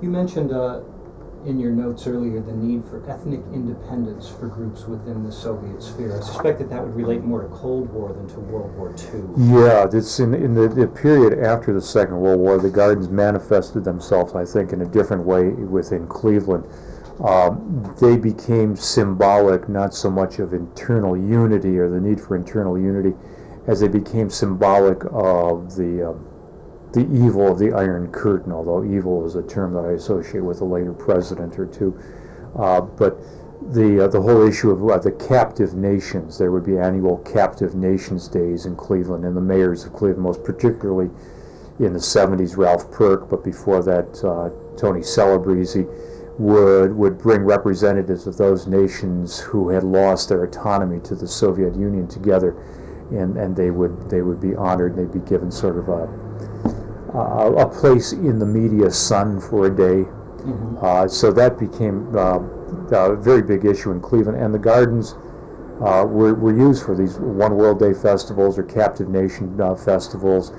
You mentioned in your notes earlier the need for ethnic independence for groups within the Soviet sphere. I suspect that would relate more to Cold War than to World War II. Yeah, it's in the period after the Second World War, the Gardens manifested themselves, I think, in a different way within Cleveland. They became symbolic not so much of internal unity or the need for internal unity as they became symbolic of the evil of the Iron Curtain, although evil is a term that I associate with a later president or two. But the whole issue of the captive nations, there would be annual captive nations days in Cleveland, and the mayors of Cleveland, most particularly in the 70s, Ralph Perk, but before that, Tony Celebrezzi, would bring representatives of those nations who had lost their autonomy to the Soviet Union together, and they would be honored. They'd be given sort of a place in the media sun for a day. Mm-hmm. So that became a very big issue in Cleveland, and the gardens were used for these One World Day festivals or Captive Nation festivals.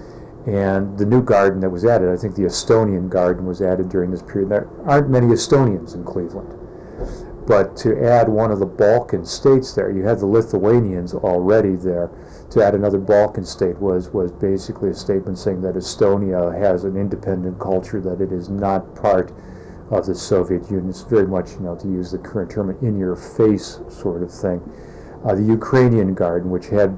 And the new garden that was added, I think the Estonian garden was added during this period. There aren't many Estonians in Cleveland. But to add one of the Balkan states there, you had the Lithuanians already there. To add another Balkan state was basically a statement saying that Estonia has an independent culture, that it is not part of the Soviet Union. It's very much, to use the current term, an in-your-face sort of thing. The Ukrainian garden, which had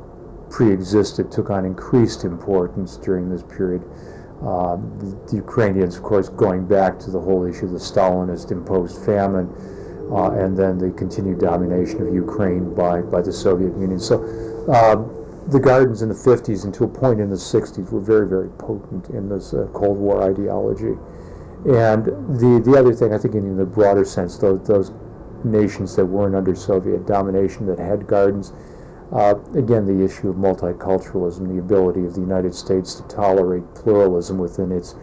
pre-existed, took on increased importance during this period. The Ukrainians, of course, going back to the whole issue of the Stalinist imposed famine, and then the continued domination of Ukraine by the Soviet Union. So the gardens in the 50s and to a point in the 60s were very, very potent in this Cold War ideology. And the other thing, I think in the broader sense, those nations that weren't under Soviet domination that had gardens, again, the issue of multiculturalism, the ability of the United States to tolerate pluralism within its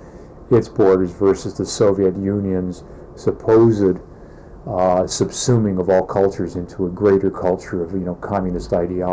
borders versus the Soviet Union's supposed subsuming of all cultures into a greater culture of communist ideology.